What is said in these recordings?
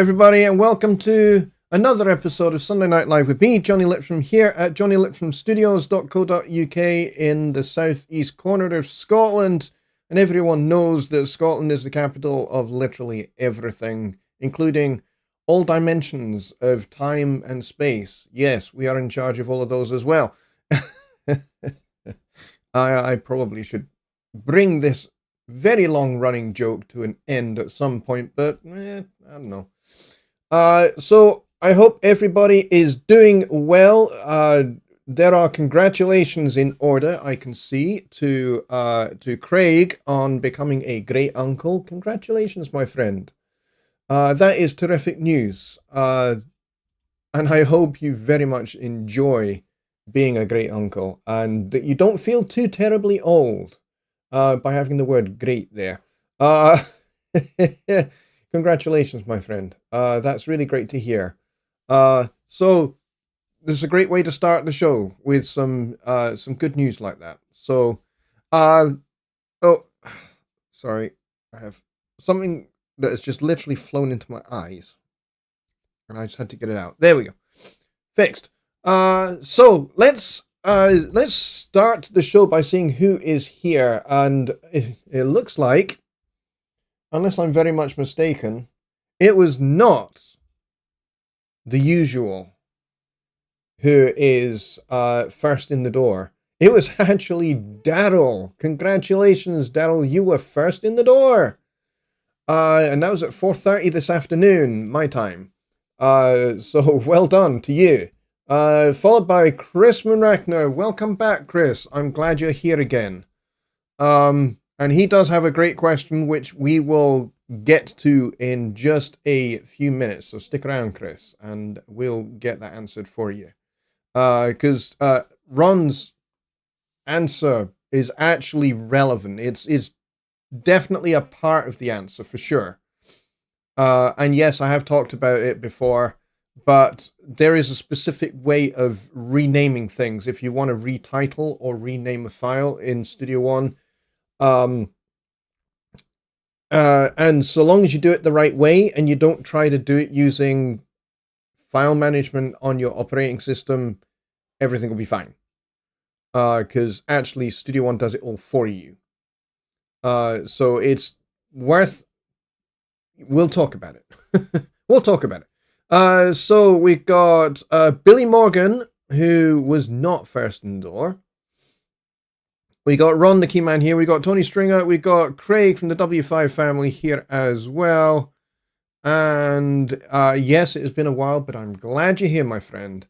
everybody, and welcome to another episode of Sunday Night Live with me, Jonny Lipsham, here at jonnylipshamstudios.co.uk in the southeast corner of Scotland. And everyone knows that Scotland is the capital of literally everything, including all dimensions of time and space. Yes, we are in charge of all of those as well. I probably should bring this very long-running joke to an end at some point, but I don't know. So I hope everybody is doing well. There are congratulations in order, I can see, to Craig on becoming a great uncle. Congratulations, my friend. That is terrific news. And I hope you very much enjoy being a great uncle and that you don't feel too terribly old by having the word great there. Congratulations, my friend. That's really great to hear. So this is a great way to start the show with some good news like that. So, oh, sorry. I have something that has just literally flown into my eyes. And I just had to get it out. There we go. Fixed. So let's start the show by seeing who is here. And it looks like, unless I'm very much mistaken, it was not the usual who is first in the door. It was actually Daryl. Congratulations, Daryl. You were first in the door. And that was at 4:30 this afternoon, my time. So well done to you. Followed by Chris Munrachner. Welcome back, Chris. I'm glad you're here again. And he does have a great question, which we will get to in just a few minutes. So stick around, Chris, and we'll get that answered for you. Because Ron's answer is actually relevant. It's definitely a part of the answer, for sure. And yes, I have talked about it before, but there is a specific way of renaming things if you want to retitle or rename a file in Studio One. And so long as you do it the right way and you don't try to do it using file management on your operating system, everything will be fine. Because actually Studio One does it all for you. So it's worth... We'll talk about it. We'll talk about it. So we got Billy Morgan, who was not first in the door. We got Ron, the key man here. We got Tony Stringer. We got Craig from the W5 family here as well. And yes, it has been a while, but I'm glad you're here, my friend.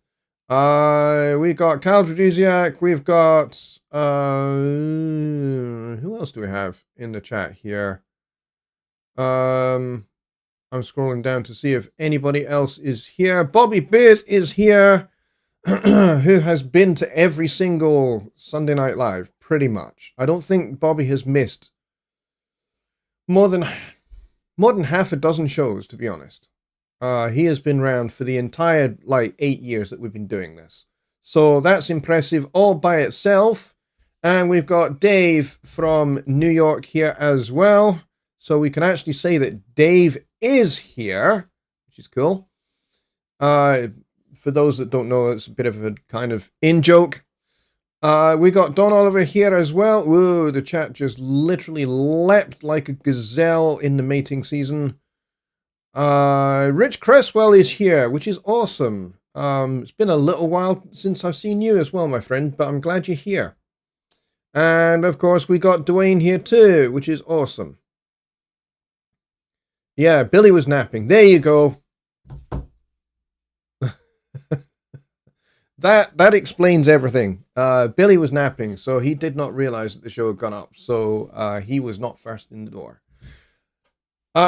We got Kyle Draduziak. We've got... who else do we have in the chat here? I'm scrolling down to see if anybody else is here. Bobby Beard is here, who has been to every single Sunday Night Live, pretty much. I don't think Bobby has missed more than half a dozen shows, to be honest. He has been around for the entire, 8 years that we've been doing this. So that's impressive all by itself. And we've got Dave from New York here as well. So we can actually say that Dave is here, which is cool. For those that don't know, it's a bit of a kind of in-joke. We got Don Oliver here as well. Whoa, the chat just literally leapt like a gazelle in the mating season. Rich Cresswell is here, which is awesome. It's been a little while since I've seen you as well, my friend, but I'm glad you're here. And, of course, we got Dwayne here too, which is awesome. Yeah, Billy was napping. There you go. That explains everything. Billy was napping, so he did not realize that the show had gone up. So he was not first in the door.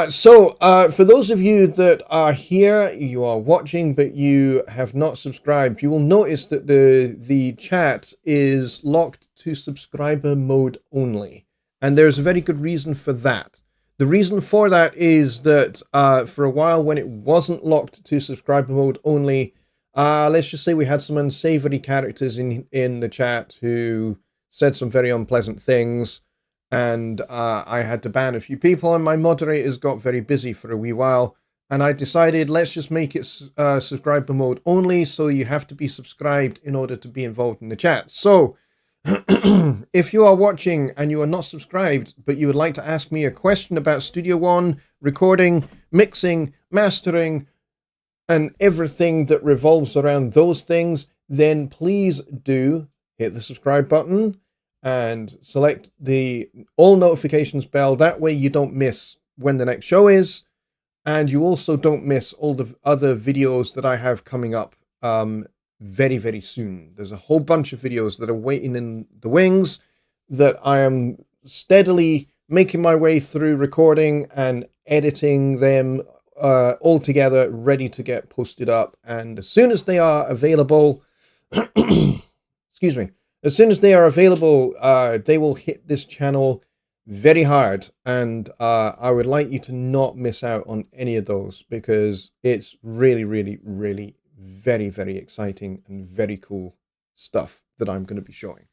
So for those of you that are here, you are watching, but you have not subscribed, you will notice that the chat is locked to subscriber mode only. And there's a very good reason for that. The reason for that is that for a while when it wasn't locked to subscriber mode only, let's just say we had some unsavory characters in the chat who said some very unpleasant things, and I had to ban a few people, and my moderators got very busy for a wee while, and I decided let's just make it subscriber mode only, so you have to be subscribed in order to be involved in the chat. So if you are watching and you are not subscribed, but you would like to ask me a question about Studio One, recording, mixing, mastering, and everything that revolves around those things, then please do hit the subscribe button and select the all notifications bell. That way you don't miss when the next show is, and you also don't miss all the other videos that I have coming up very, very soon. There's a whole bunch of videos that are waiting in the wings that I am steadily making my way through recording and editing them all together, ready to get posted up. And as soon as they are available, excuse me, as soon as they are available, they will hit this channel very hard, and I would like you to not miss out on any of those, because it's really, really, really very, very exciting and very cool stuff that I'm going to be showing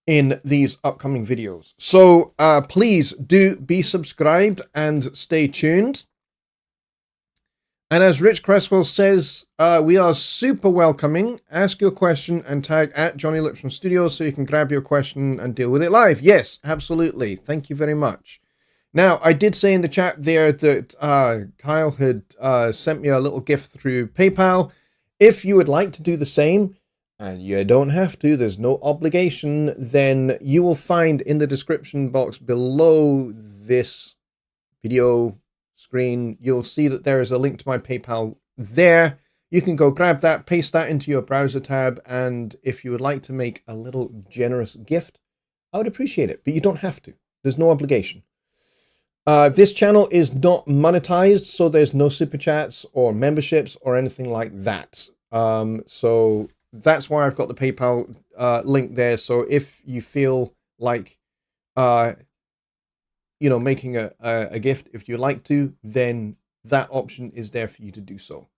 in these upcoming videos. So please do be subscribed and stay tuned. And as Rich Cresswell says, we are super welcoming. Ask your question and tag at Jonny Lipsham Studios so you can grab your question and deal with it live. Yes, absolutely. Thank you very much. Now, I did say in the chat there that Kyle had sent me a little gift through PayPal. If you would like to do the same, and you don't have to, there's no obligation, then you will find in the description box below this video screen, you'll see that there is a link to my PayPal there. You can go grab that, paste that into your browser tab, and if you would like to make a little generous gift, I would appreciate it, but you don't have to. There's no obligation. This channel is not monetized, so there's no super chats or memberships or anything like that. So that's why I've got the PayPal link there. So if you feel like you know, making a gift, if you like to, then that option is there for you to do so.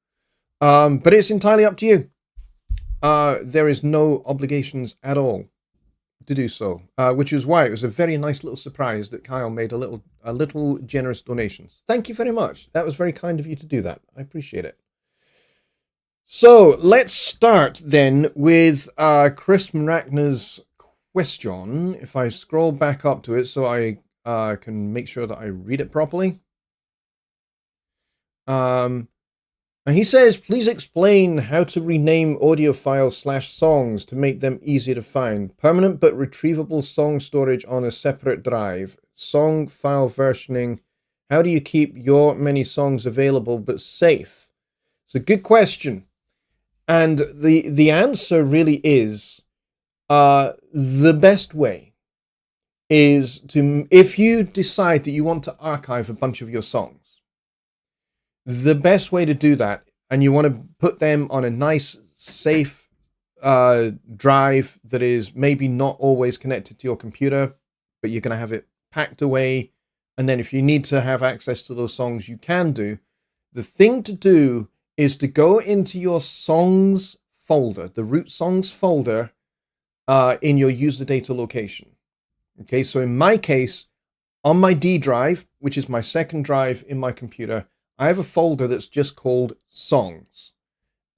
But it's entirely up to you. There is no obligations at all to do so, which is why it was a very nice little surprise that Kyle made a little generous donation. Thank you very much. That was very kind of you to do that. I appreciate it. So let's start then with Chris Maragna's question. If I scroll back up to it so I can make sure that I read it properly. And he says, please explain how to rename audio files / songs to make them easier to find. Permanent but retrievable song storage on a separate drive. Song file versioning. How do you keep your many songs available but safe? It's a good question. And the answer really is the best way is to, if you decide that you want to archive a bunch of your songs, the best way to do that, and you want to put them on a nice, safe drive that is maybe not always connected to your computer, but you're going to have it packed away, and then if you need to have access to those songs, you can do. The thing to do is to go into your songs folder, the root songs folder, in your user data location. Okay, so in my case, on my D drive, which is my second drive in my computer, I have a folder that's just called songs.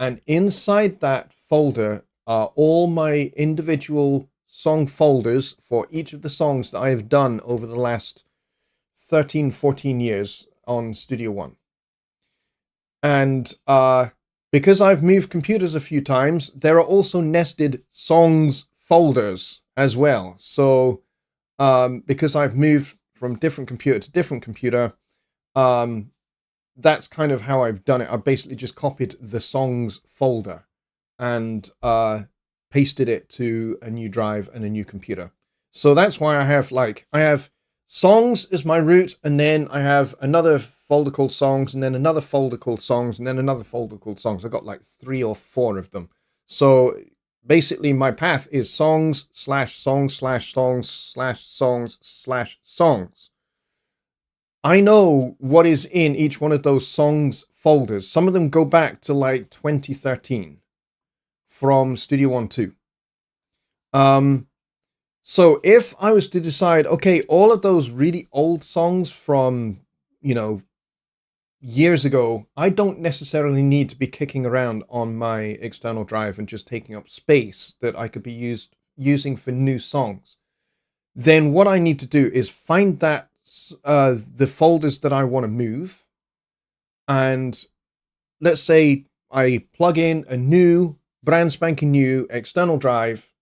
And inside that folder are all my individual song folders for each of the songs that I have done over the last 13, 14 years on Studio One. And because I've moved computers a few times, there are also nested songs folders as well. So because I've moved from different computer to different computer, that's kind of how I've done it. I basically just copied the songs folder and pasted it to a new drive and a new computer. So that's why I have songs as my root, and then I have another folder called songs, and then another folder called songs, and then another folder called songs. I've got like 3 or 4 of them. So basically my path is songs / songs / songs / songs / songs. I know what is in each one of those songs folders. Some of them go back to like 2013 from Studio One 2. So if I was to decide, okay, all of those really old songs from, you know, years ago, I don't necessarily need to be kicking around on my external drive and just taking up space that I could be using for new songs. Then what I need to do is find that the folders that I want to move, and let's say I plug in a new, brand spanking new external drive,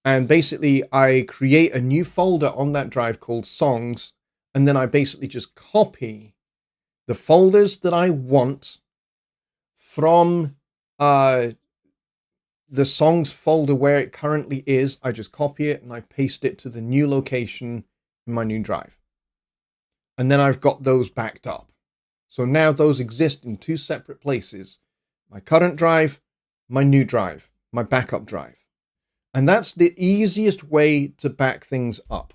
and basically I create a new folder on that drive called songs, and then I basically just copy the folders that I want from the songs folder where it currently is. I just copy it and I paste it to the new location in my new drive. And then I've got those backed up. So now those exist in two separate places: my current drive, my new drive, my backup drive. And that's the easiest way to back things up.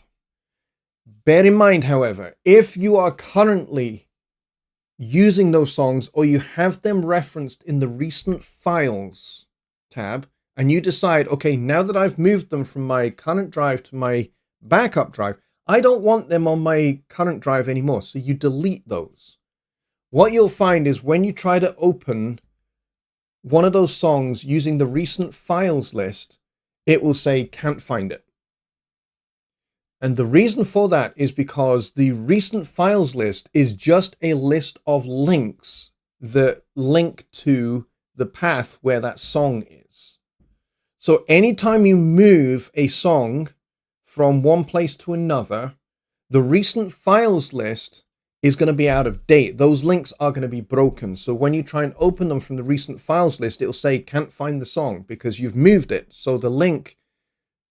Bear in mind, however, if you are currently using those songs, or you have them referenced in the recent files tab, and you decide, okay, now that I've moved them from my current drive to my backup drive, I don't want them on my current drive anymore. So you delete those. What you'll find is when you try to open one of those songs using the recent files list, it will say can't find it. And the reason for that is because the recent files list is just a list of links that link to the path where that song is. So anytime you move a song from one place to another, the recent files list is going to be out of date. Those links are going to be broken. So when you try and open them from the recent files list, it'll say can't find the song because you've moved it. So the link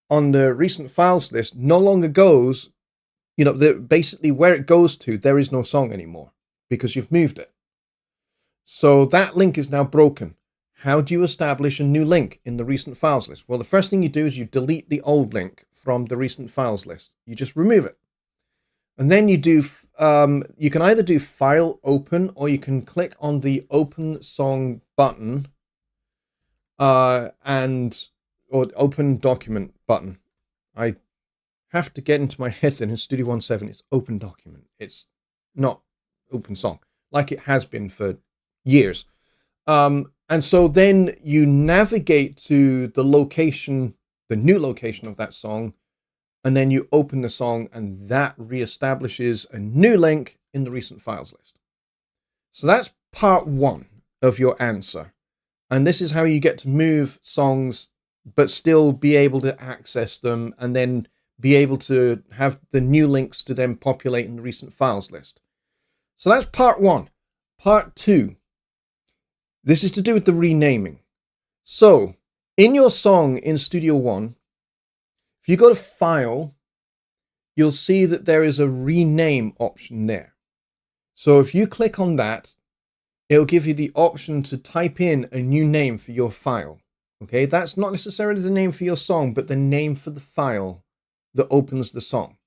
on the recent files list no longer goes, basically where it goes to, there is no song anymore because you've moved it. So that link is now broken. How do you establish a new link in the recent files list? Well, the first thing you do is you delete the old link from the recent files list. You just remove it. And then you do, you can either do file open, or you can click on the open song button or open document button. I have to get into my head that in Studio One 7 it's open document. It's not open song like it has been for years. And so then you navigate to the location, the new location of that song, and then you open the song, and that reestablishes a new link in the recent files list. So that's part one of your answer. And this is how you get to move songs but still be able to access them, and then be able to have the new links to them populate in the recent files list. So that's part one. Part two, this is to do with the renaming. So in your song in Studio One, if you go to File, you'll see that there is a rename option there. So if you click on that, it'll give you the option to type in a new name for your file. Okay, that's not necessarily the name for your song, but the name for the file that opens the song.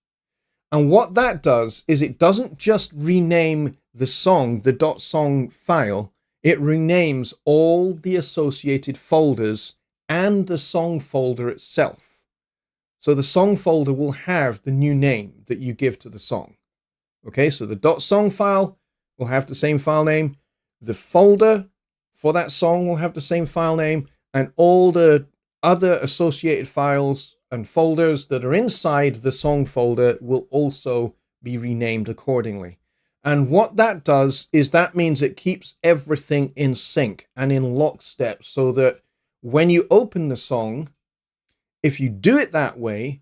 And what that does is it doesn't just rename the song, the .song file, it renames all the associated folders and the song folder itself. So the song folder will have the new name that you give to the song. Okay, so the .song file will have the same file name. The folder for that song will have the same file name. And all the other associated files and folders that are inside the song folder will also be renamed accordingly. And what that does is that means it keeps everything in sync and in lockstep, so that when you open the song, if you do it that way,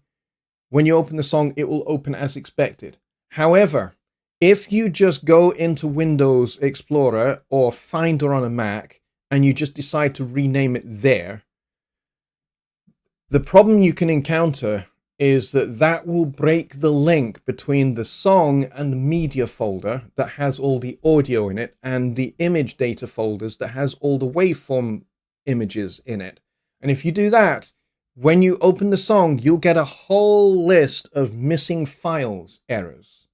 when you open the song, it will open as expected. However, if you just go into Windows Explorer or Finder on a Mac, and you just decide to rename it there, the problem you can encounter is that will break the link between the song and the media folder that has all the audio in it, and the image data folders that has all the waveform images in it. And if you do that, when you open the song, you'll get a whole list of missing files errors.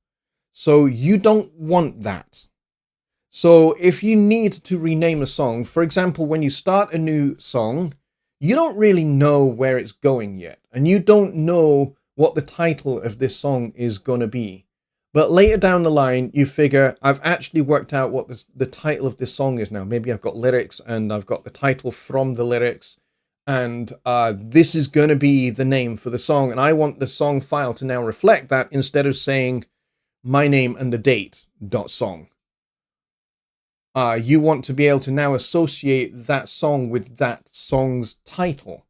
So you don't want that. So if you need to rename a song, for example, when you start a new song, you don't really know where it's going yet, and you don't know what the title of this song is going to be. But later down the line, you figure, I've actually worked out what the title of this song is now. Maybe I've got lyrics and I've got the title from the lyrics. And this is going to be the name for the song. And I want the song file to now reflect that instead of saying my name and the date .song. You want to be able to now associate that song with that song's title.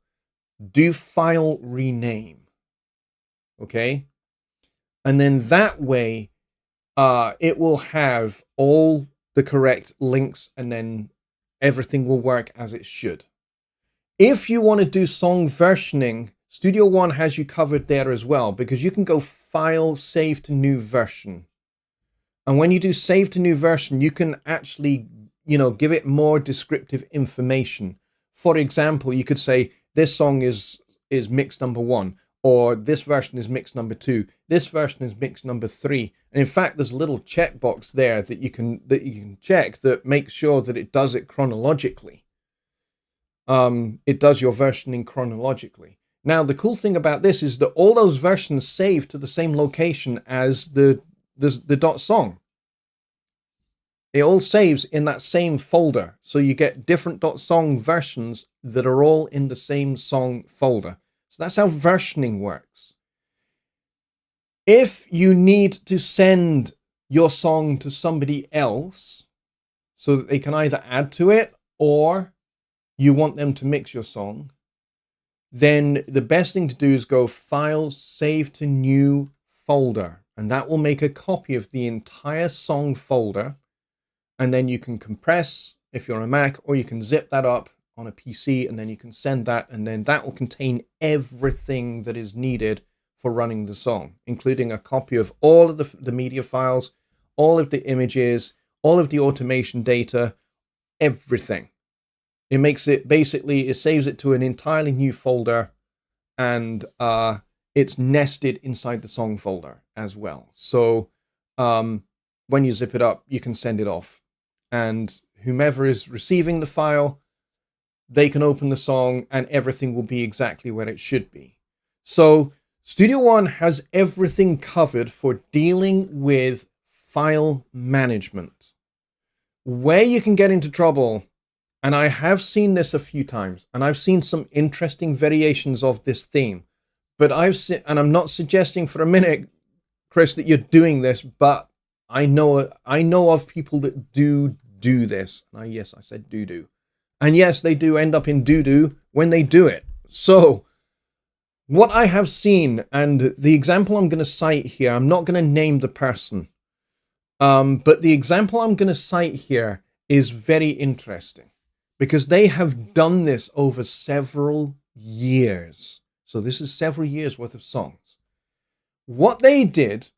Do file rename. Okay? And then that way, it will have all the correct links and then everything will work as it should. If you want to do song versioning, Studio One has you covered there as well, because you can go File, Save to New Version. And when you do Save to New Version, you can actually, give it more descriptive information. For example, you could say, this song is mix number 1. Or this version is mix number 2. This version is mix number 3. And in fact, there's a little checkbox there that you can check that makes sure that it does it chronologically. It does your versioning chronologically. Now, the cool thing about this is that all those versions save to the same location as the .song. It all saves in that same folder. So you get different .song versions that are all in the same song folder. So that's how versioning works. If you need to send your song to somebody else so that they can either add to it or you want them to mix your song, then the best thing to do is go File, Save to New Folder. And that will make a copy of the entire song folder. And then you can compress if you're on a Mac, or you can zip that up on a PC, and then you can send that, and then that will contain everything that is needed for running the song, including a copy of all of the media files, all of the images, all of the automation data, everything. It makes it it saves it to an entirely new folder, and it's nested inside the song folder as well. So when you zip it up, you can send it off, and whomever is receiving the file, they can open the song and everything will be exactly where it should be. So Studio One has everything covered for dealing with file management. Where you can get into trouble, and I have seen this a few times, and I've seen some interesting variations of this theme, but and I'm not suggesting for a minute, Chris, that you're doing this, but I know of people that do this. Yes, I said do. And yes, they do end up in doo-doo when they do it. So what I have seen, and the example I'm going to cite here, I'm not going to name the person, but the example I'm going to cite here is very interesting because they have done this over several years. So this is several years worth of songs. What they did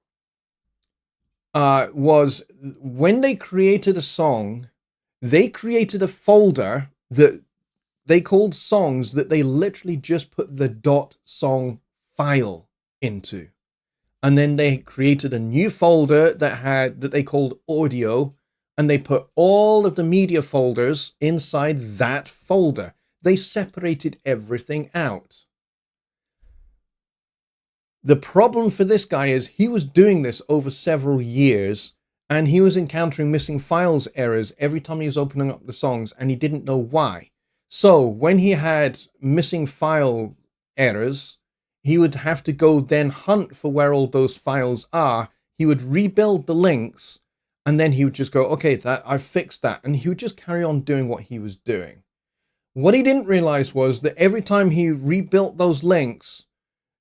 was when they created a song, they created a folder that they called songs that they literally just put the .song file into. And then they created a new folder that they called audio, and they put all of the media folders inside that folder. They separated everything out. The problem for this guy is he was doing this over several years, and he was encountering missing files errors every time he was opening up the songs, and he didn't know why. So when he had missing file errors, he would have to go then hunt for where all those files are. He would rebuild the links, and then he would just go, okay, I've fixed that. And he would just carry on doing what he was doing. What he didn't realize was that every time he rebuilt those links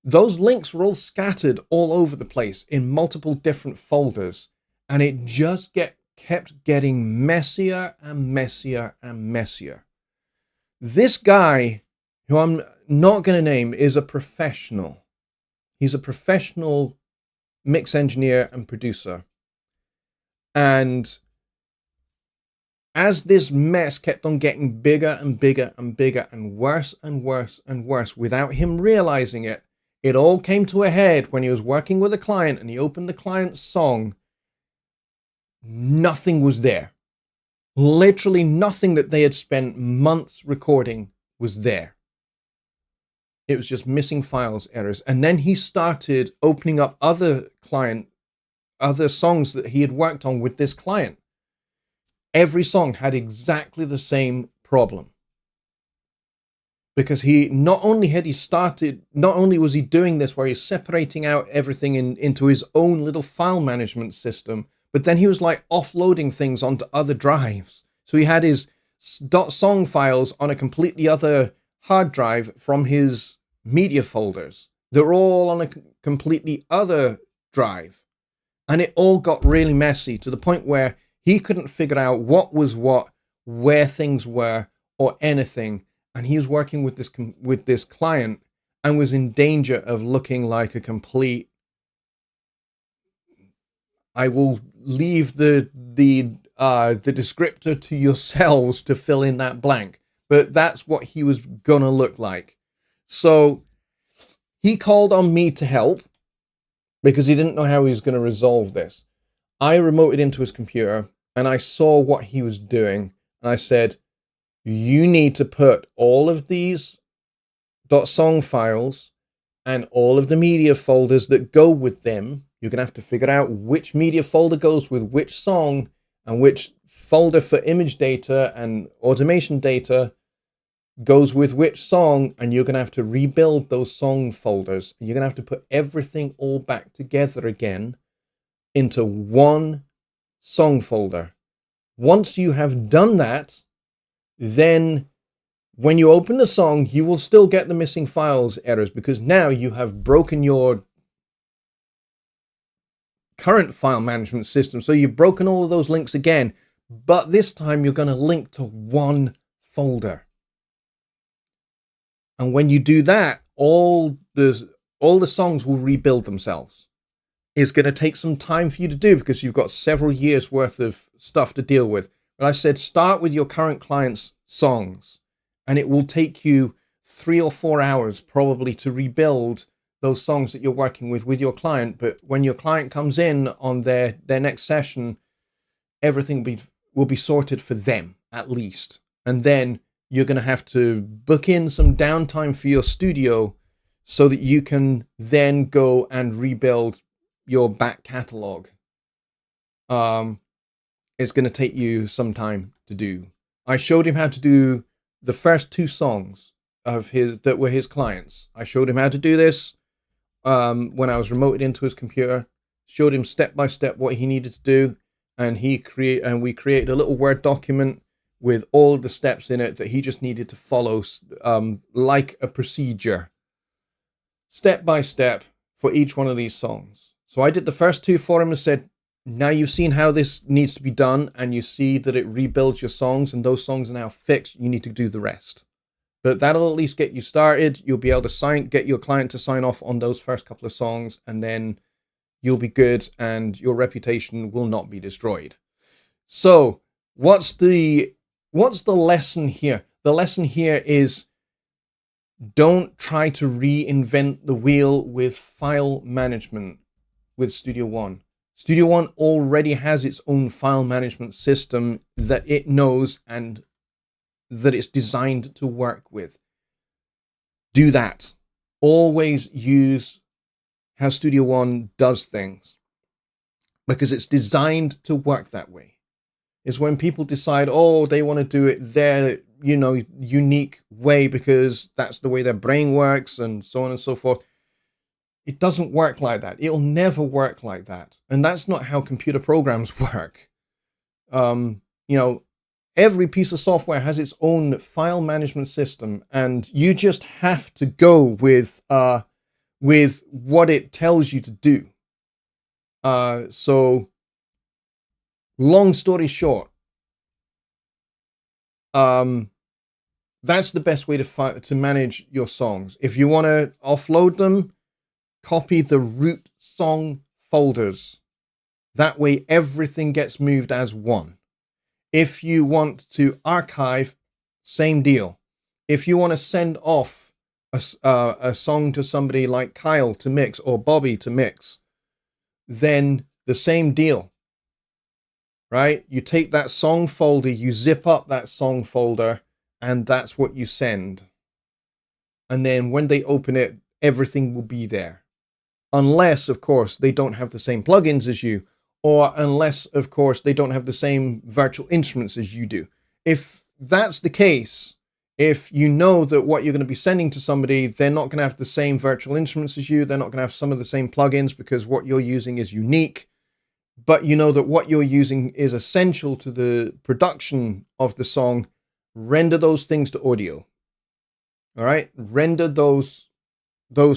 were all scattered all over the place in multiple different folders. And it just kept getting messier and messier and messier. This guy, who I'm not going to name, is a professional. He's a professional mix engineer and producer. And as this mess kept on getting bigger and bigger and bigger and worse and worse and worse without him realizing it, it all came to a head when he was working with a client and he opened the client's song. Nothing was there. Literally nothing that they had spent months recording was there. It was just missing files errors. And then he started opening up other client other songs that he had worked on with this client. Every song had exactly the same problem. Because not only was he doing this where he's separating out everything into his own little file management system, but then he was like offloading things onto other drives. So he had his .song files on a completely other hard drive from his media folders. They're all on a completely other drive. And it all got really messy to the point where he couldn't figure out what was what, where things were, or anything. And he was working with this client and was in danger of looking like a complete. I will leave the descriptor to yourselves to fill in that blank, but that's what he was gonna look like. So he called on me to help because he didn't know how he was going to resolve this. I remoted into his computer and I saw what he was doing, and I said, you need to put all of these .song files and all of the media folders that go with them. You're going to have to figure out which media folder goes with which song and which folder for image data and automation data goes with which song, and you're going to have to rebuild those song folders. You're going to have to put everything all back together again into one song folder. Once you have done that, then when you open the song, you will still get the missing files errors because now you have broken your current file management system. So you've broken all of those links again, but this time you're going to link to one folder. And when you do that, all the songs will rebuild themselves. It's going to take some time for you to do because you've got several years worth of stuff to deal with. But I said, start with your current client's songs, and it will take you 3 or 4 hours probably to rebuild those songs that you're working with your client. But when your client comes in on their next session, everything will be sorted for them at least. And then you're going to have to book in some downtime for your studio so that you can then go and rebuild your back catalog. It's going to take you some time to do. I showed him how to do the first 2 songs of his that were his clients. I showed him how to do this when I was remoted into his computer. Showed him step by step what he needed to do, and we created a little Word document with all the steps in it that he just needed to follow, like a procedure, step by step for each one of these songs. So I did the first 2 for him and said, now you've seen how this needs to be done, and you see that it rebuilds your songs, and those songs are now fixed. You need to do the rest. But that'll at least get you started. You'll be able to get your client to sign off on those first couple of songs, and then you'll be good, and your reputation will not be destroyed. So what's the lesson here? The lesson here is don't try to reinvent the wheel with file management with Studio One. Studio One already has its own file management system that it knows and that it's designed to work with. Do that. Always use how Studio One does things because it's designed to work that way. It's when people decide, they want to do it their, unique way because that's the way their brain works and so on and so forth. It doesn't work like that. It'll never work like that. And that's not how computer programs work. Every piece of software has its own file management system, and you just have to go with what it tells you to do. So long story short, that's the best way to manage your songs. If you want to offload them, copy the root song folders. That way everything gets moved as one. If you want to archive, same deal. If you want to send off a song to somebody like Kyle to mix or Bobby to mix, then the same deal, right? You take that song folder, you zip up that song folder, and that's what you send. And then when they open it, everything will be there. unless, of course, they don't have the same plugins as you, or unless, of course, they don't have the same virtual instruments as you do. If that's the case, if you know that what you're going to be sending to somebody, they're not going to have the same virtual instruments as you, they're not going to have some of the same plugins because what you're using is unique, but you know that what you're using is essential to the production of the song, render those things to audio. All right? Render those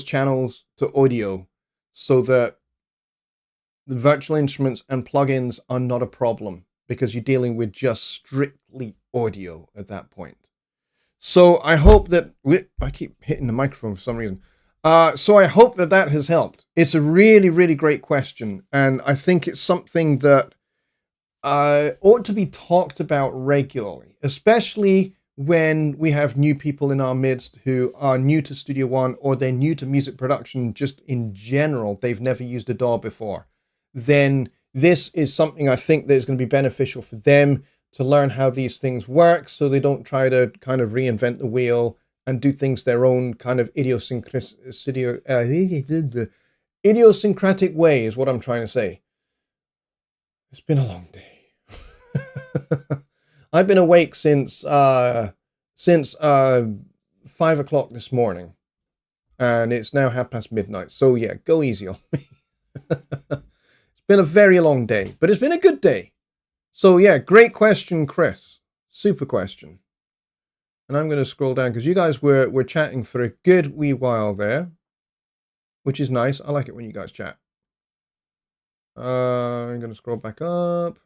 channels to audio so that the virtual instruments and plugins are not a problem because you're dealing with just strictly audio at that point. So I hope that I keep hitting the microphone for some reason. So I hope that that has helped. It's a really, really great question. And I think it's something that ought to be talked about regularly, especially when we have new people in our midst who are new to Studio One, or they're new to music production just in general. They've never used a DAW before. Then this is something I think that is going to be beneficial for them to learn how these things work, so they don't try to kind of reinvent the wheel and do things their own kind of idiosyncratic way is what I'm trying to say. It's been a long day. I've been awake since 5 o'clock this morning, and it's now midnight. So yeah, go easy on me. It's been a very long day, but it's been a good day. So yeah, great question, Chris. Super question. And I'm going to scroll down because you guys were chatting for a good wee while there, which is nice. I like it when you guys chat. I'm going to scroll back up.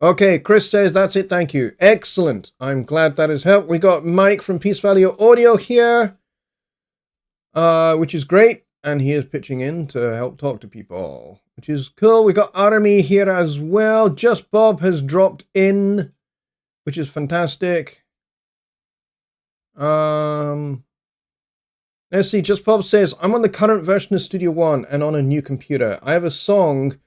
Okay, Chris says, that's it, thank you. Excellent. I'm glad that has helped. We got Mike from Peace Value Audio here, which is great. And he is pitching in to help talk to people, which is cool. We got Army here as well. Just Bob has dropped in, which is fantastic. Let's see. Just Bob says, I'm on the current version of Studio One and on a new computer. I have a song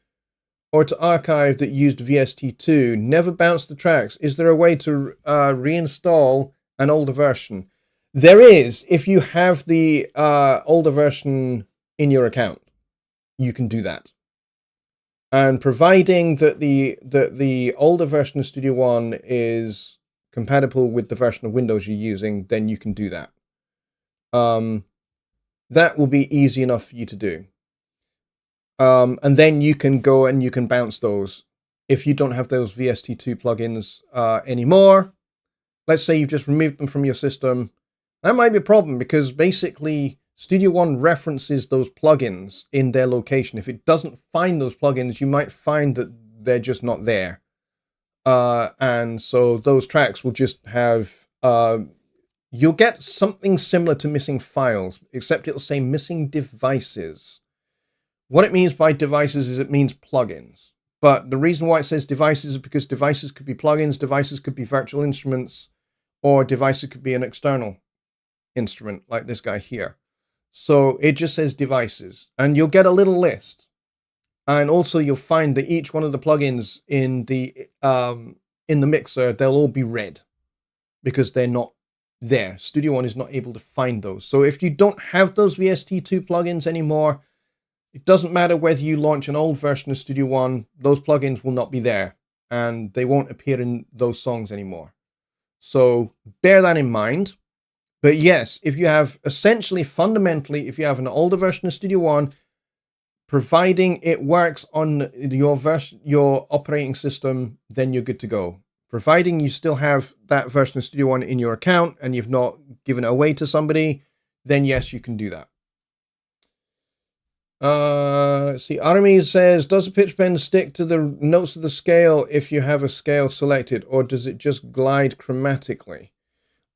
or to archive that used VST2. Never bounced the tracks. Is there a way to reinstall an older version? There is. If you have the older version in your account, you can do that. And providing that the older version of Studio One is compatible with the version of Windows you're using, then you can do that. That will be easy enough for you to do. And then you can go and you can bounce those. If you don't have those VST2 plugins anymore, let's say you've just removed them from your system, that might be a problem because basically Studio One references those plugins in their location. If it doesn't find those plugins, you might find that they're just not there. And so those tracks will just have, you'll get something similar to missing files, except it'll say missing devices. What it means by devices is it means plugins. But the reason why it says devices is because devices could be plugins, devices could be virtual instruments, or devices could be an external instrument like this guy here. So it just says devices, and you'll get a little list. And also you'll find that each one of the plugins in the mixer, they'll all be red because they're not there. Studio One is not able to find those. So if you don't have those VST2 plugins anymore, it doesn't matter whether you launch an old version of Studio One, those plugins will not be there and they won't appear in those songs anymore. So bear that in mind. But yes, if you have essentially, fundamentally, if you have an older version of Studio One, providing it works on your operating system, then you're good to go. Providing you still have that version of Studio One in your account and you've not given it away to somebody, then yes, you can do that. Let's see. Army says, does the pitch bend stick to the notes of the scale if you have a scale selected, or does it just glide chromatically?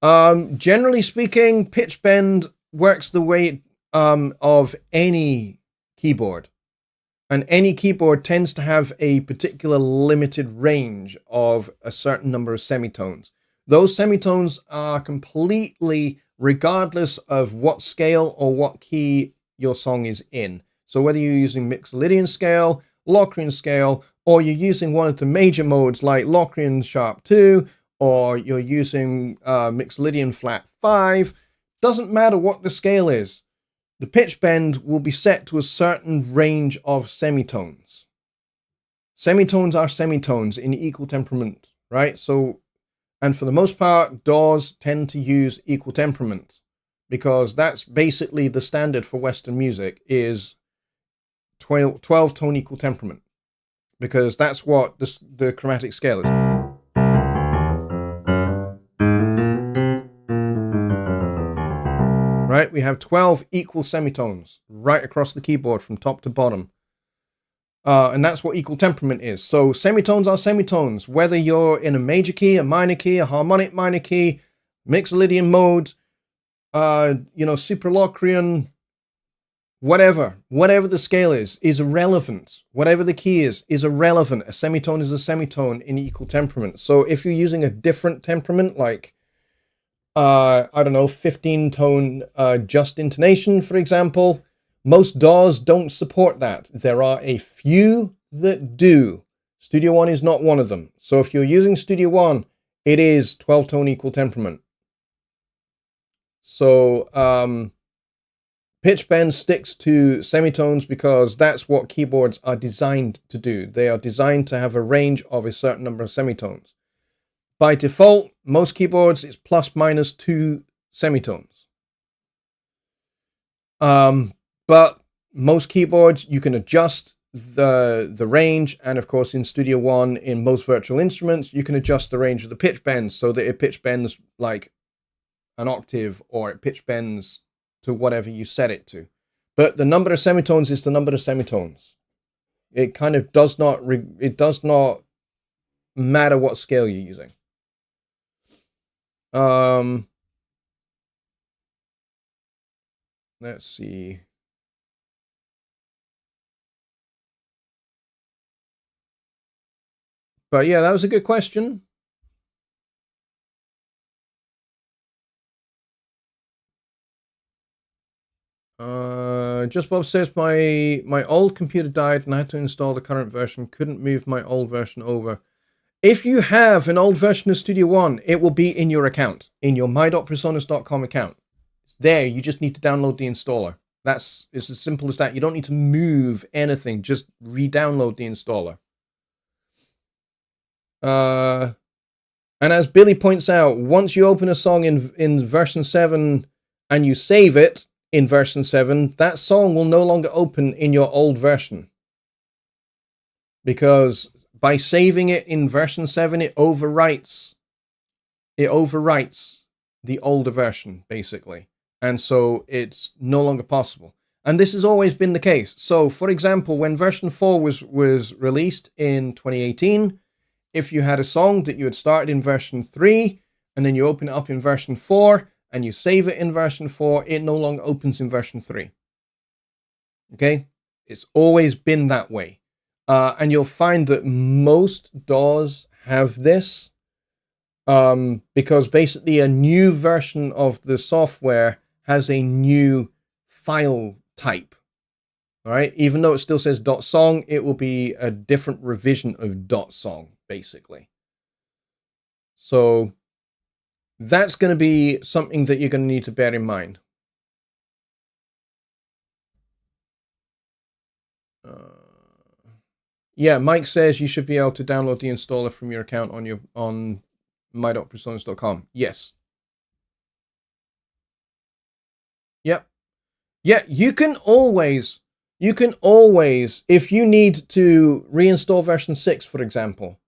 Generally speaking, pitch bend works the way of any keyboard. And any keyboard tends to have a particular limited range of a certain number of semitones. Those semitones are completely regardless of what scale or what key your song is in. So whether you're using Mixolydian scale, Locrian scale, or you're using one of the major modes like Locrian Sharp 2, or you're using Mixolydian Flat 5, doesn't matter what the scale is. the pitch bend will be set to a certain range of semitones. Semitones are semitones in equal temperament, right? So, and for the most part, DAWs tend to use equal temperament because that's basically the standard for Western music is 12 tone equal temperament, because that's what the chromatic scale is. Right? We have 12 equal semitones right across the keyboard from top to bottom. And that's what equal temperament is. So semitones are semitones, whether you're in a major key, a minor key, a harmonic minor key, Mixolydian mode, Superlocrian, whatever the scale is irrelevant. Whatever the key is irrelevant. A semitone is a semitone in equal temperament. So if you're using a different temperament, like, 15 tone just intonation, for example, most DAWs don't support that. There are a few that do. Studio One is not one of them. So if you're using Studio One, it is 12 tone equal temperament. So pitch bend sticks to semitones because that's what keyboards are designed to do. They are designed to have a range of a certain number of semitones. By default, most keyboards it's plus minus 2 semitones. But most keyboards you can adjust the range, and of course in Studio One, in most virtual instruments, you can adjust the range of the pitch bends so that it pitch bends like an octave, or it pitch bends to whatever you set it to. But the number of semitones is the number of semitones. It kind of does not matter what scale you're using. Let's see. But yeah, that was a good question. Just Bob says my old computer died and I had to install the current version. Couldn't move my old version over. If you have an old version of Studio One, it will be in your account, in your my.presonus.com account. It's there. You just need to download the installer. It's as simple as that. You don't need to move anything. Just re-download the installer. And as Billy points out, once you open a song in version 7 and you save it in version 7, that song will no longer open in your old version. Because by saving it in version 7, it overwrites the older version, basically. And so it's no longer possible. And this has always been the case. So, for example, when version 4 was released in 2018, if you had a song that you had started in version 3, and then you open it up in version 4, and you save it in version 4, it no longer opens in version 3. Okay? It's always been that way. And you'll find that most DAWs have this, because basically a new version of the software has a new file type. All right? Even though it still says .song, it will be a different revision of .song, basically. So that's going to be something that you're going to need to bear in mind. Yeah, Mike says you should be able to download the installer from your account on my.presonus.com. Yes. Yep. Yeah, you can always, if you need to reinstall version 6, for example,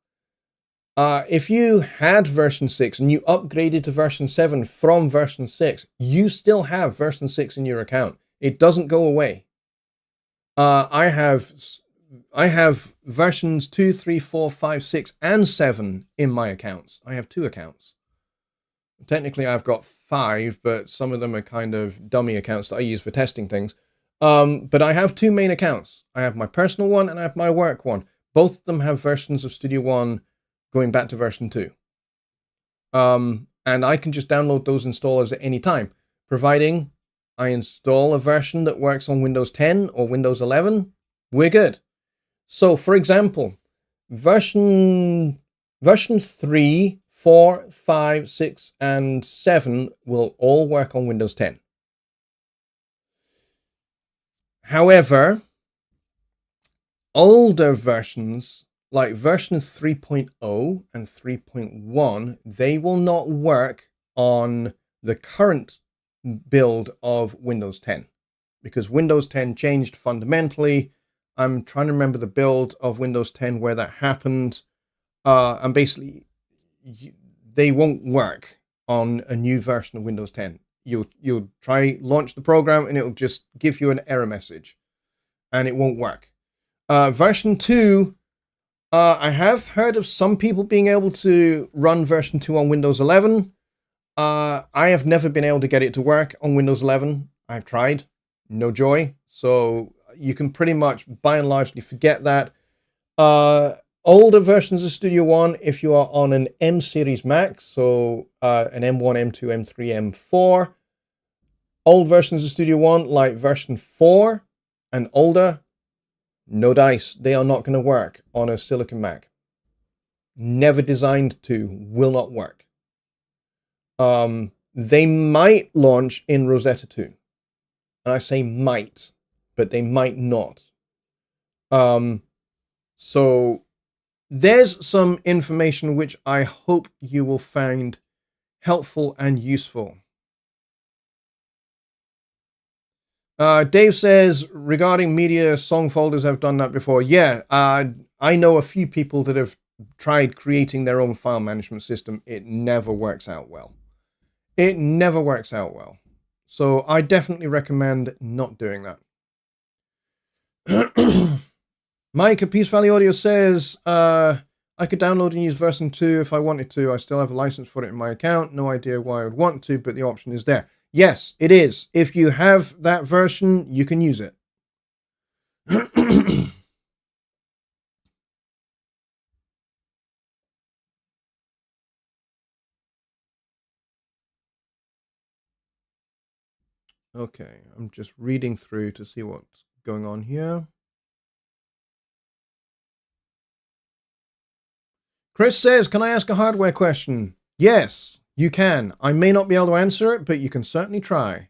if you had version 6 and you upgraded to version 7 from version 6, you still have version 6 in your account. It doesn't go away. I have versions 2, 3, 4, 5, 6, and 7 in my accounts. I have 2 accounts. Technically, I've got 5, but some of them are kind of dummy accounts that I use for testing things. But I have 2 main accounts. I have my personal one and I have my work one. Both of them have versions of Studio One going back to version 2. And I can just download those installers at any time, providing I install a version that works on Windows 10 or Windows 11, we're good. So, for example, version 3, 4, 5, 6, and 7 will all work on Windows 10. However, older versions, like versions 3.0 and 3.1, they will not work on the current build of Windows 10 because Windows 10 changed fundamentally. I'm trying to remember the build of Windows 10 where that happened. And basically, they won't work on a new version of Windows 10. You'll try launch the program and it'll just give you an error message, and it won't work. Version 2, I have heard of some people being able to run version 2 on Windows 11. I have never been able to get it to work on Windows 11. I've tried, no joy. So you can pretty much, by and largely, forget that. Older versions of Studio One, if you are on an M series Mac, so an M1, M2, M3, M4, old versions of Studio One, like version 4 and older, no dice. They are not going to work on a Silicon Mac. Never designed to, will not work. They might launch in Rosetta 2. And I say might, but they might not. So there's some information which I hope you will find helpful and useful. Dave says, regarding media song folders, I've done that before. Yeah, I know a few people that have tried creating their own file management system. It never works out well. It never works out well. So I definitely recommend not doing that. Mike at Peace Valley Audio says, I could download and use version 2 if I wanted to. I still have a license for it in my account. No idea why I would want to, but the option is there. Yes, it is. If you have that version, you can use it. Okay, I'm just reading through to see what's going on here. Chris says, can I ask a hardware question? Yes, you can. I may not be able to answer it, but you can certainly try.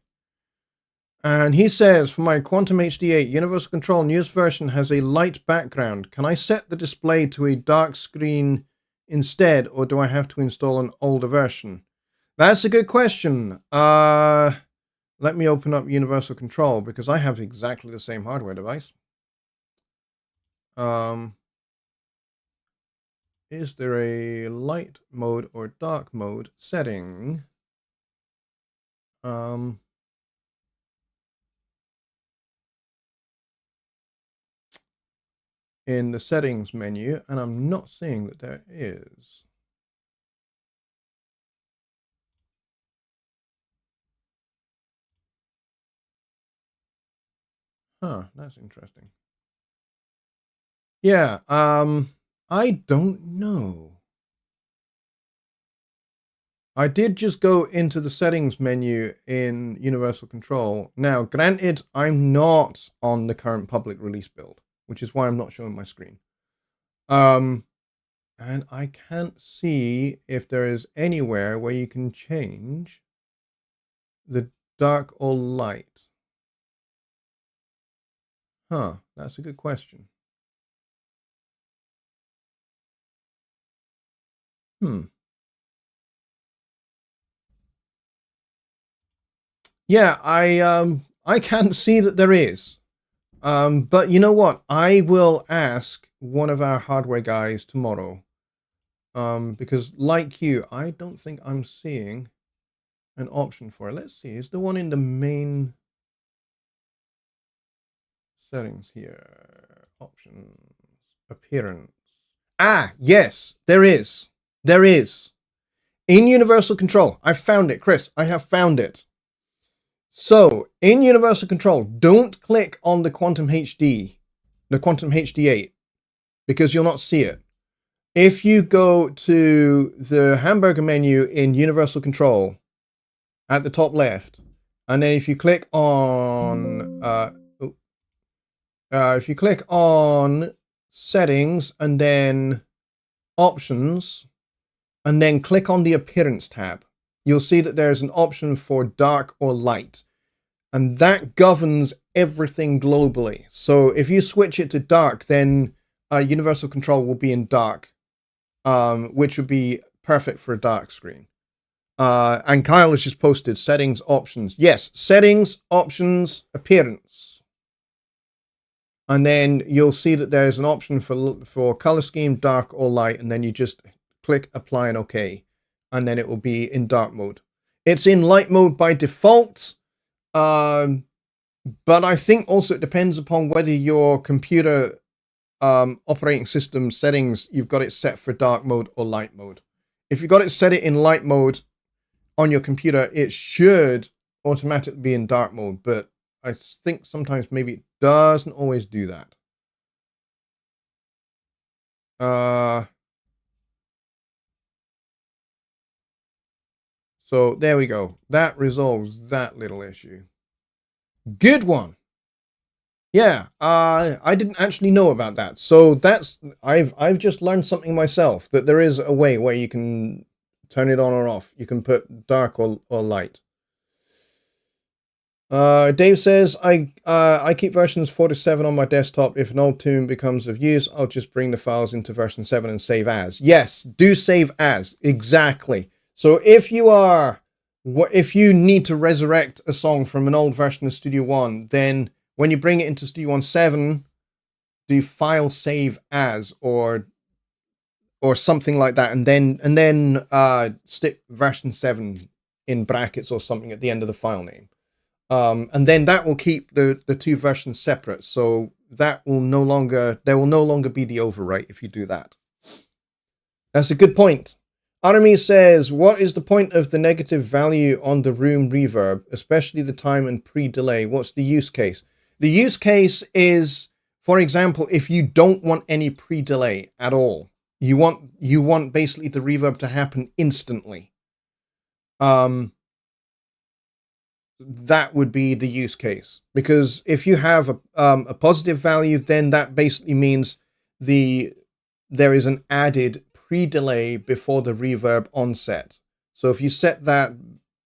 And he says, for my Quantum HD8 Universal Control newest version has a light background. Can I set the display to a dark screen instead, or do I have to install an older version? That's a good question. Let me open up Universal Control because I have exactly the same hardware device. Is there a light mode or dark mode setting? In the settings menu, and I'm not seeing that there is. Huh, that's interesting. Yeah, I don't know. I did just go into the settings menu in Universal Control. Now, granted, I'm not on the current public release build, which is why I'm not showing my screen. And I can't see if there is anywhere where you can change the dark or light. Huh, that's a good question. Yeah, I can't see that there is. But you know what? I will ask one of our hardware guys tomorrow. Because like you, I don't think I'm seeing an option for it. Let's see. Is the one in the main settings here? Options, appearance. Ah, yes, there is. There is. In Universal Control. I found it, Chris. I have found it. So, in Universal Control, don't click on the Quantum HD, the Quantum HD8, because you'll not see it. If you go to the hamburger menu in Universal Control at the top left, and then if you click on settings and then options, and then click on the appearance tab, you'll see that there's an option for dark or light. And that governs everything globally. So if you switch it to dark, then universal control will be in dark, which would be perfect for a dark screen. And Kyle has just posted settings, options. Yes, settings, options, appearance. And then you'll see that there's an option for color scheme, dark or light, and then you just click apply and OK. And then it will be in dark mode. It's in light mode by default, but I think also it depends upon whether your computer operating system settings, you've got it set for dark mode or light mode. If you've got it set in light mode on your computer, it should automatically be in dark mode, but I think sometimes maybe it doesn't always do that. So there we go. That resolves that little issue. Good one. Yeah, I didn't actually know about that. So that's I've just learned something myself, that there is a way where you can turn it on or off. You can put dark or light. Dave says, I keep versions 4 to 7 on my desktop. If an old tune becomes of use, I'll just bring the files into version 7 and save as. Yes, do save as. Exactly. So if you need to resurrect a song from an old version of Studio One, then when you bring it into Studio One 7, do file save as or something like that, and then stick version 7 in brackets or something at the end of the file name. And then that will keep the two versions separate. So there will no longer be the overwrite if you do that. That's a good point. Army says, what is the point of the negative value on the room reverb, especially the time and pre-delay? What's the use case? The use case is, for example, if you don't want any pre-delay at all, you want basically the reverb to happen instantly. That would be the use case, because if you have a positive value, then that basically means there is an added pre-delay before the reverb onset. So if you set that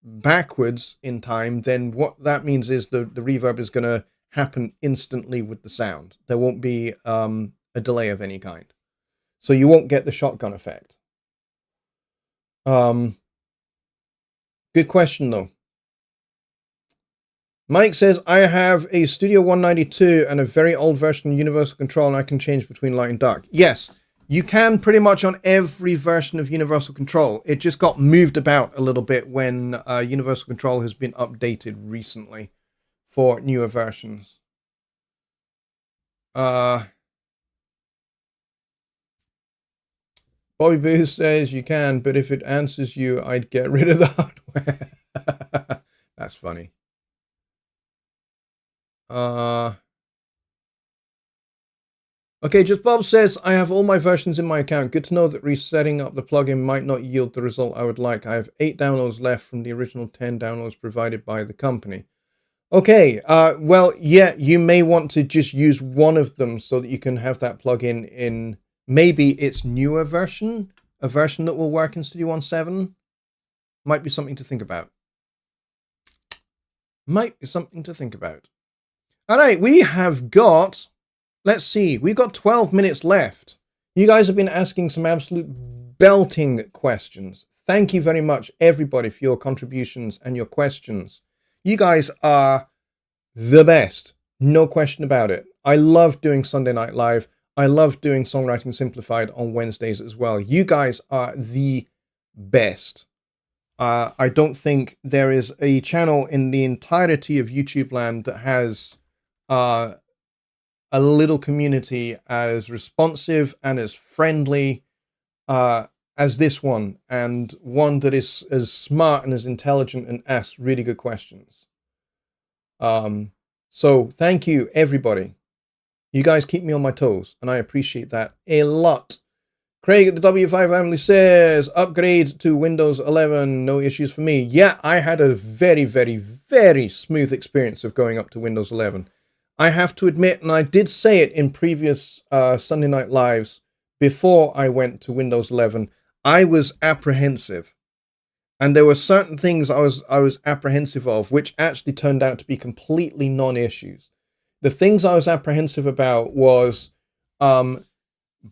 backwards in time, then what that means is the reverb is going to happen instantly with the sound. There won't be a delay of any kind. So you won't get the shotgun effect. Good question, though. Mike says, I have a Studio 192 and a very old version of Universal Control, and I can change between light and dark. Yes, you can pretty much on every version of Universal Control. It just got moved about a little bit when Universal Control has been updated recently for newer versions. Bobby Boo says you can, but if it answers you, I'd get rid of the hardware. That's funny. Okay, just Bob says, I have all my versions in my account. Good to know that resetting up the plugin might not yield the result I would like. I have 8 downloads left from the original 10 downloads provided by the company. Okay, well, yeah, you may want to just use one of them so that you can have that plugin in maybe its newer version, a version that will work in Studio One 7. Might be something to think about. Might be something to think about. All right, we have got, let's see, we've got 12 minutes left. You guys have been asking some absolute belting questions. Thank you very much, everybody, for your contributions and your questions. You guys are the best. No question about it. I love doing Sunday Night Live. I love doing Songwriting Simplified on Wednesdays as well. You guys are the best. I don't think there is a channel in the entirety of YouTube land that has a little community as responsive and as friendly as this one, and one that is as smart and as intelligent and asks really good questions. So thank you, everybody. You guys keep me on my toes, and I appreciate that a lot. Craig at the W5 family says, upgrade to Windows 11, no issues for me. Yeah, I had a very, very, very smooth experience of going up to Windows 11. I have to admit, and I did say it in previous Sunday Night Lives, before I went to Windows 11, I was apprehensive. And there were certain things I was apprehensive of, which actually turned out to be completely non-issues. The things I was apprehensive about was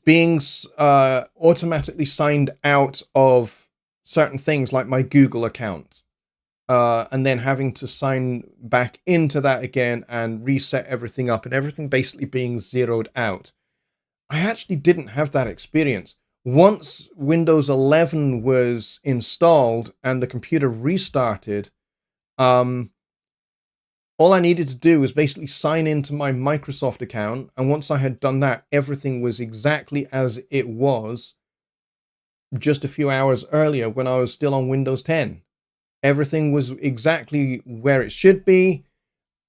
being automatically signed out of certain things like my Google account, and then having to sign back into that again and reset everything up and everything basically being zeroed out. I actually didn't have that experience. Once Windows 11 was installed and the computer restarted, all I needed to do was basically sign into my Microsoft account. And once I had done that, everything was exactly as it was just a few hours earlier when I was still on Windows 10. Everything was exactly where it should be.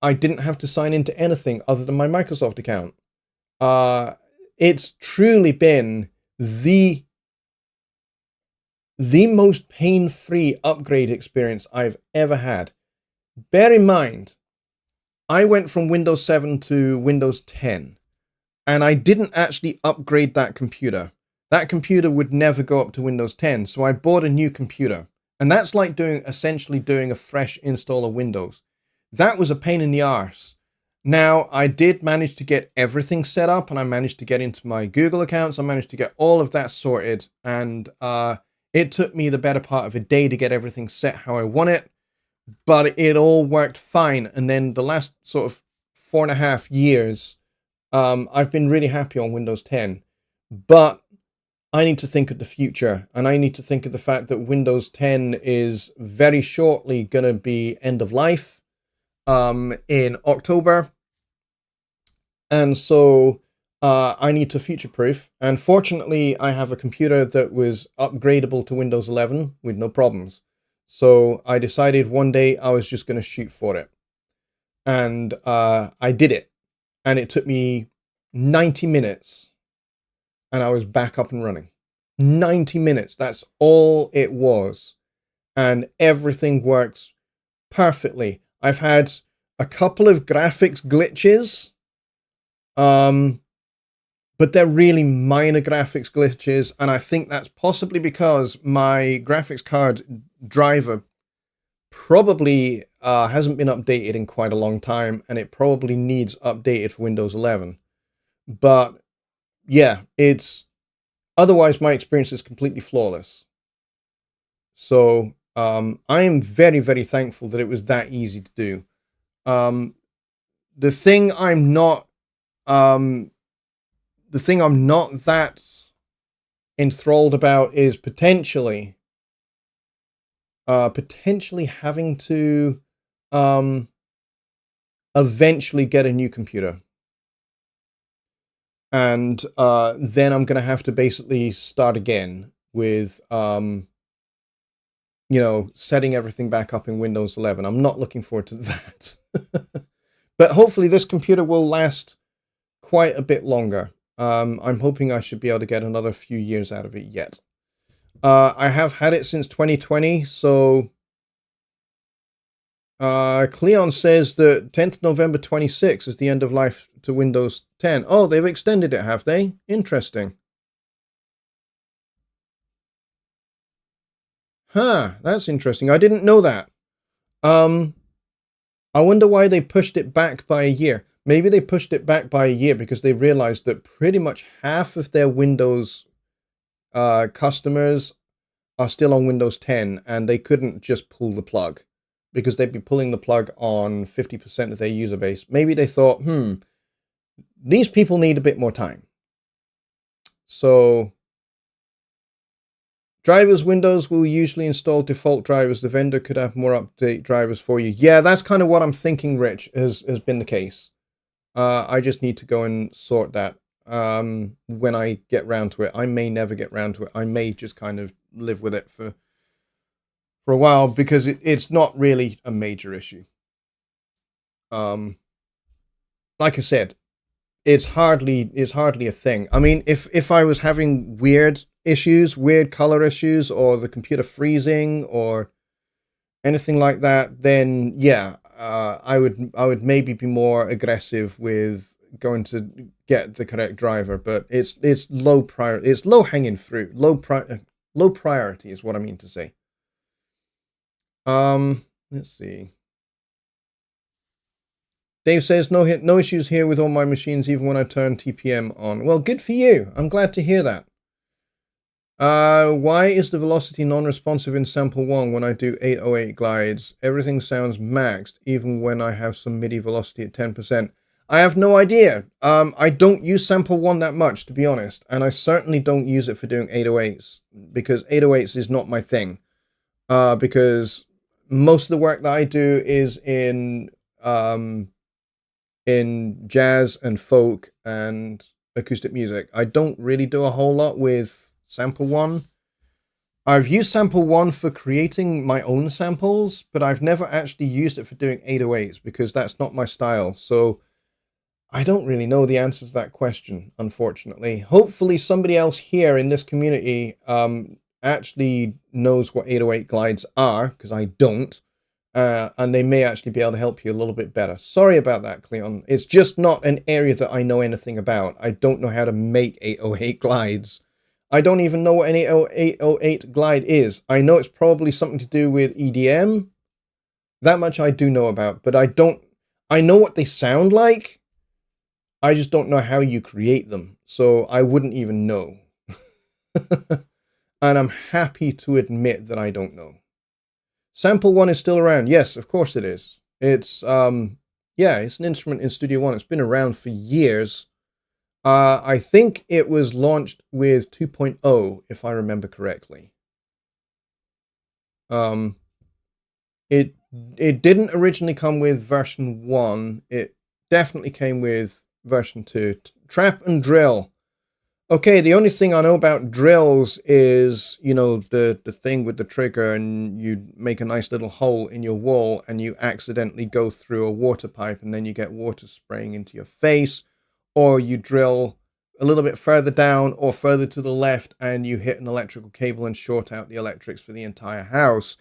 I didn't have to sign into anything other than my Microsoft account. It's truly been the most pain-free upgrade experience I've ever had. Bear in mind, I went from Windows 7 to Windows 10, and I didn't actually upgrade that computer. That computer would never go up to Windows 10, so I bought a new computer. And that's like essentially doing a fresh install of Windows. That was a pain in the arse. Now, I did manage to get everything set up, and I managed to get into my Google accounts. I managed to get all of that sorted, and it took me the better part of a day to get everything set how I want it. But it all worked fine. And then the last sort of 4.5 years, I've been really happy on Windows 10. But I need to think of the future, and I need to think of the fact that Windows 10 is very shortly going to be end of life in October. And so I need to future-proof. And fortunately, I have a computer that was upgradable to Windows 11 with no problems. So I decided one day I was just going to shoot for it. And I did it. And it took me 90 minutes. And I was back up and running. 90 minutes. That's all it was. And everything works perfectly. I've had a couple of graphics glitches. But they're really minor graphics glitches, and I think that's possibly because my graphics card driver probably hasn't been updated in quite a long time, and it probably needs updated for Windows 11. But yeah, otherwise my experience is completely flawless. So I am very, very thankful that it was that easy to do. The thing I'm not that enthralled about is potentially having to eventually get a new computer. And then I'm going to have to basically start again with, setting everything back up in Windows 11. I'm not looking forward to that. But hopefully this computer will last quite a bit longer. I'm hoping I should be able to get another few years out of it yet. I have had it since 2020, so Cleon says that 10th November 26 is the end of life to Windows 10. Oh, they've extended it, have they? Interesting. Huh, that's interesting. I didn't know that. I wonder why they pushed it back by a year. Maybe they pushed it back by a year because they realized that pretty much half of their Windows customers are still on Windows 10, and they couldn't just pull the plug because they'd be pulling the plug on 50% of their user base. Maybe they thought, these people need a bit more time. So drivers Windows will usually install default drivers. The vendor could have more update drivers for you. Yeah, that's kind of what I'm thinking, Rich, has been the case. I just need to go and sort that when I get round to it. I may never get round to it. I may just kind of live with it for a while because it's not really a major issue. Like I said, it's hardly a thing. I mean, if I was having weird issues, weird color issues, or the computer freezing or anything like that, then yeah, I would maybe be more aggressive with going to get the correct driver. But it's low hanging fruit, low priority is what I mean to say. Let's see. Dave says, no issues here with all my machines, even when I turn TPM on. Well, good for you. I'm glad to hear that. Why is the velocity non-responsive in sample 1 when I do 808 glides? Everything sounds maxed, even when I have some MIDI velocity at 10%. I have no idea. I don't use sample 1 that much, to be honest. And I certainly don't use it for doing 808s, because 808s is not my thing. Because most of the work that I do is in jazz and folk and acoustic music. I don't really do a whole lot with sample 1. I've used sample 1 for creating my own samples, but I've never actually used it for doing 808s because that's not my style. So I don't really know the answer to that question, unfortunately. Hopefully somebody else here in this community actually knows what 808 glides are, because I don't. And they may actually be able to help you a little bit better. Sorry about that, Cleon. It's just not an area that I know anything about. I don't know how to make 808 glides. I don't even know what an 808 glide is. I know it's probably something to do with EDM. That much I do know about, but I know what they sound like. I just don't know how you create them. So I wouldn't even know. And I'm happy to admit that I don't know. Sample 1 is still around. Yes, of course it is. It's yeah, it's an instrument in Studio One. It's been around for years. I think it was launched with 2.0, if I remember correctly. It didn't originally come with version 1. It definitely came with version 2. Trap and drill. Okay, the only thing I know about drills is, you know, the thing with the trigger, and you make a nice little hole in your wall and you accidentally go through a water pipe and then you get water spraying into your face, or you drill a little bit further down or further to the left and you hit an electrical cable and short out the electrics for the entire house.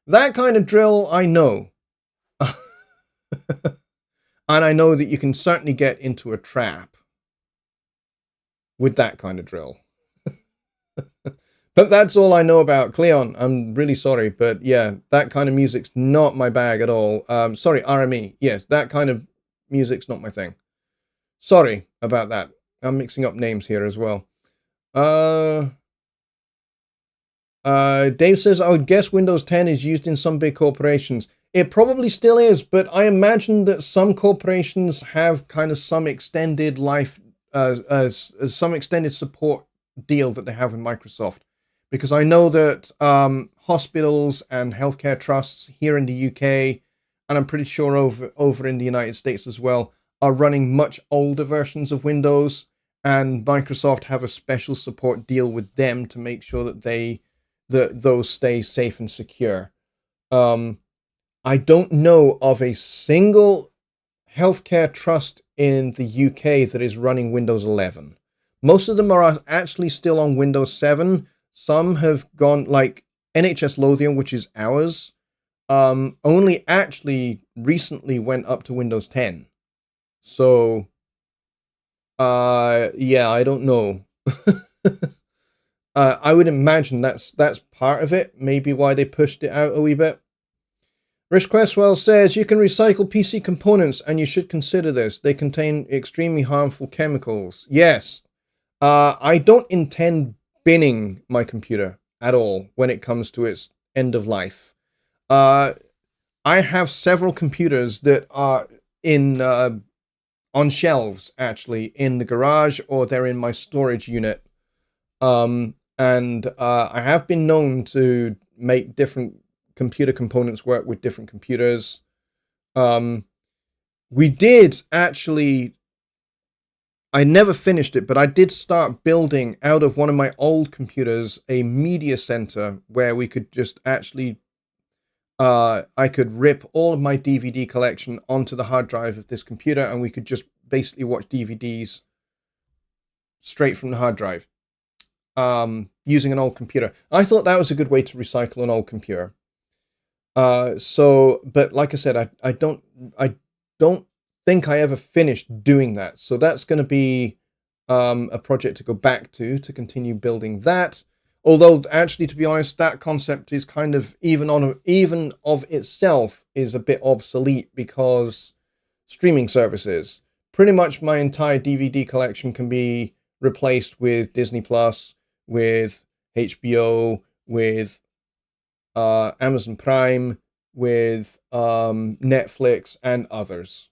That kind of drill I know. And I know that you can certainly get into a trap with that kind of drill. But that's all I know about. Cleon, I'm really sorry, but yeah, that kind of music's not my bag at all. Sorry, RME. Yes, that kind of music's not my thing. Sorry about that. I'm mixing up names here as well. Dave says, I would guess Windows 10 is used in some big corporations. It probably still is, but I imagine that some corporations have kind of some extended life, some extended support deal that they have with Microsoft. Because I know that hospitals and healthcare trusts here in the UK, and I'm pretty sure over in the United States as well, are running much older versions of Windows, and Microsoft have a special support deal with them to make sure that those stay safe and secure. I don't know of a single healthcare trust in the UK that is running Windows 11. Most of them are actually still on Windows 7. Some have gone, like NHS Lothian, which is ours, only actually recently went up to Windows 10. So, yeah, I don't know. I would imagine that's part of it, maybe why they pushed it out a wee bit. Rich Cresswell says, you can recycle PC components and you should consider this. They contain extremely harmful chemicals. Yes. I don't intend binning my computer at all when it comes to its end of life. I have several computers that are in on shelves, actually, in the garage, or they're in my storage unit. And I have been known to make different computer components work with different computers. We did actually, I never finished it, but I did start building out of one of my old computers a media center where we could just actually, I could rip all of my DVD collection onto the hard drive of this computer, and we could just basically watch DVDs straight from the hard drive, using an old computer. I thought that was a good way to recycle an old computer. But like I said, I don't think I ever finished doing that. So that's going to be a project to go back to continue building that. Although actually, to be honest, that concept is kind of even of itself is a bit obsolete, because streaming services. Pretty much my entire DVD collection can be replaced with Disney Plus, with HBO, with Amazon Prime, with Netflix, and others.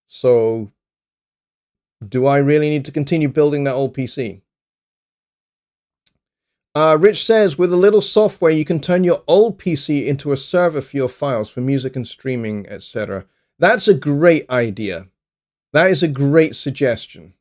So, do I really need to continue building that old PC? Rich says, with a little software, you can turn your old PC into a server for your files for music and streaming, etc. That's a great idea. That is a great suggestion.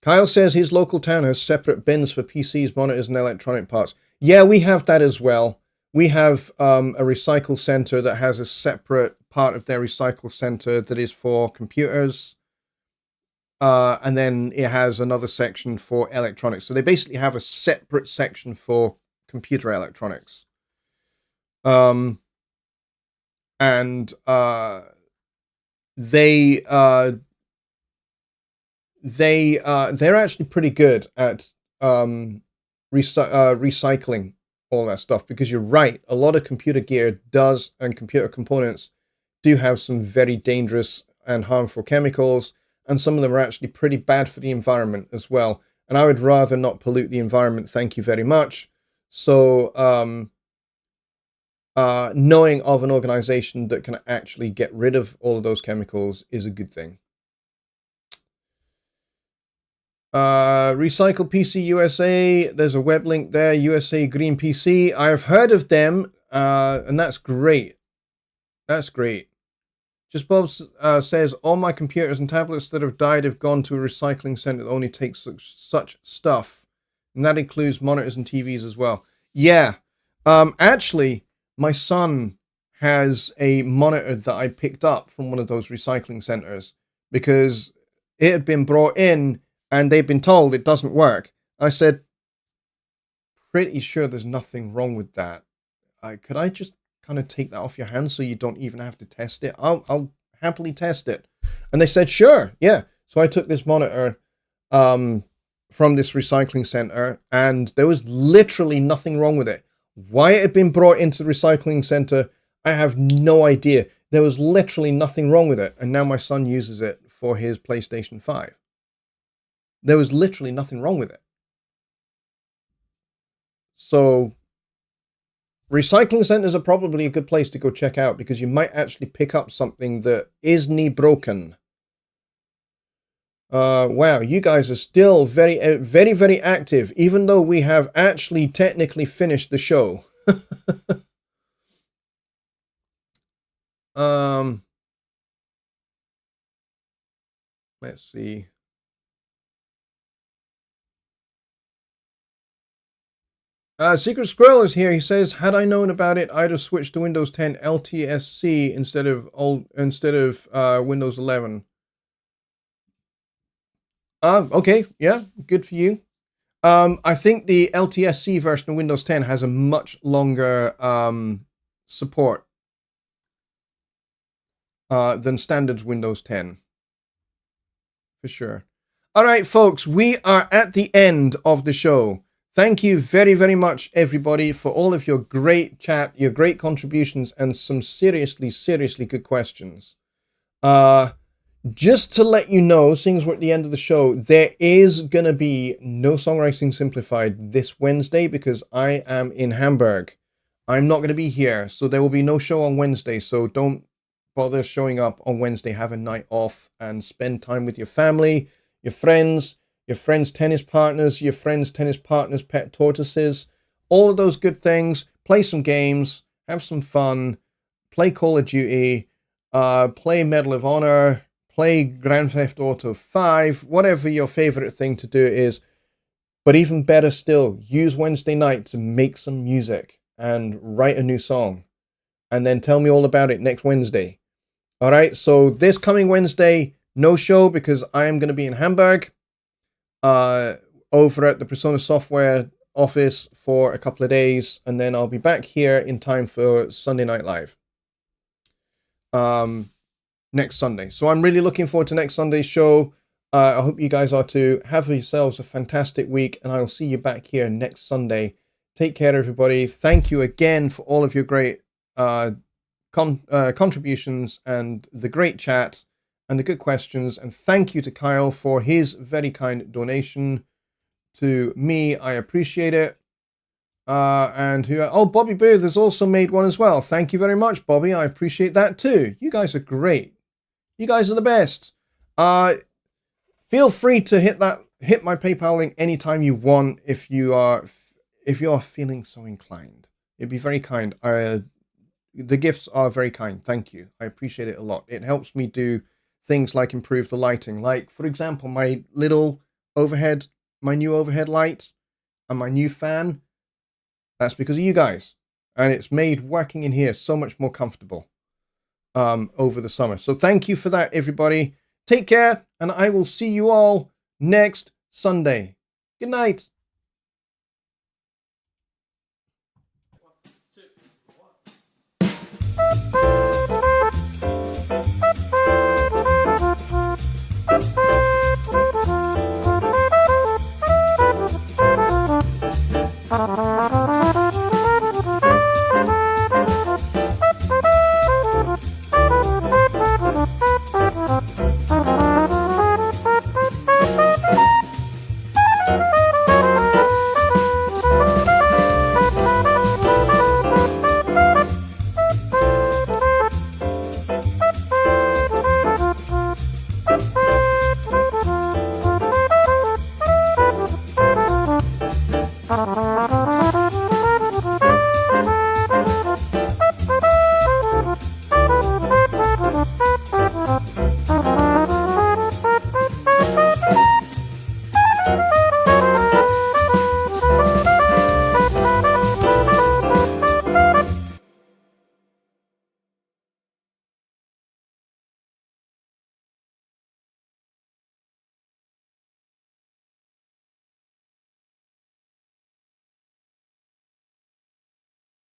Kyle says his local town has separate bins for PCs, monitors, and electronic parts. Yeah, we have that as well. We have a recycle center that has a separate part of their recycle center that is for computers. And then it has another section for electronics. So they basically have a separate section for computer electronics. And they're actually pretty good at recycling all that stuff, because you're right, a lot of computer gear does, and computer components do have some very dangerous and harmful chemicals, and some of them are actually pretty bad for the environment as well. And I would rather not pollute the environment, thank you very much. So knowing of an organization that can actually get rid of all of those chemicals is a good thing. Recycle PC USA, there's a web link there, USA Green PC. I have heard of them, and that's great. That's great. Just Bob says, all my computers and tablets that have died have gone to a recycling center that only takes such stuff. And that includes monitors and TVs as well. Yeah. Actually, my son has a monitor that I picked up from one of those recycling centers because it had been brought in and they've been told it doesn't work. I said, pretty sure there's nothing wrong with that. Could I just kind of take that off your hands so you don't even have to test it? I'll happily test it. And they said, sure, yeah. So I took this monitor from this recycling center, and there was literally nothing wrong with it. Why it had been brought into the recycling center, I have no idea. There was literally nothing wrong with it, and now my son uses it for his PlayStation 5. There was literally nothing wrong with it. So recycling centers are probably a good place to go check out, because you might actually pick up something that isn't broken. Wow, you guys are still very, very, very active, even though we have actually technically finished the show. Let's see. Secret Squirrel is here. He says, had I known about it, I'd have switched to Windows 10 LTSC instead of Windows 11. Okay, yeah, good for you. I think the LTSC version of Windows 10 has a much longer support than standard Windows 10. For sure. All right, folks, we are at the end of the show. Thank you very, very much, everybody, for all of your great chat, your great contributions, and some seriously, seriously good questions. Just to let you know, seeing as we're at the end of the show, there is going to be no Songwriting Simplified this Wednesday because I am in Hamburg. I'm not going to be here, so there will be no show on Wednesday, so don't bother showing up on Wednesday. Have a night off and spend time with your family, your friends' tennis partners, your friends' tennis partners' pet tortoises, all of those good things. Play some games, have some fun, play Call of Duty, play Medal of Honor, play Grand Theft Auto 5, whatever your favorite thing to do is. But even better still, use Wednesday night to make some music and write a new song. And then tell me all about it next Wednesday. All right, so this coming Wednesday, no show because I am going to be in Hamburg. Over at the Persona Software office for a couple of days, and then I'll be back here in time for Sunday Night Live next Sunday. So I'm really looking forward to next Sunday's show. I hope you guys are too. Have yourselves a fantastic week, and I'll see you back here next Sunday. Take care, everybody. Thank you again for all of your great contributions and the great chat and the good questions. And thank you to Kyle for his very kind donation to me. I appreciate it. And Bobby Booth has also made one as well. Thank you very much, Bobby. I appreciate that too. You guys are great. You guys are the best. Feel free to hit my PayPal link anytime you want if you are feeling so inclined. It'd be very kind. The gifts are very kind. Thank you. I appreciate it a lot. It helps me do things like improve the lighting. Like, for example, my new overhead light and my new fan. That's because of you guys. And it's made working in here so much more comfortable over the summer. So thank you for that, everybody. Take care, and I will see you all next Sunday. Good night.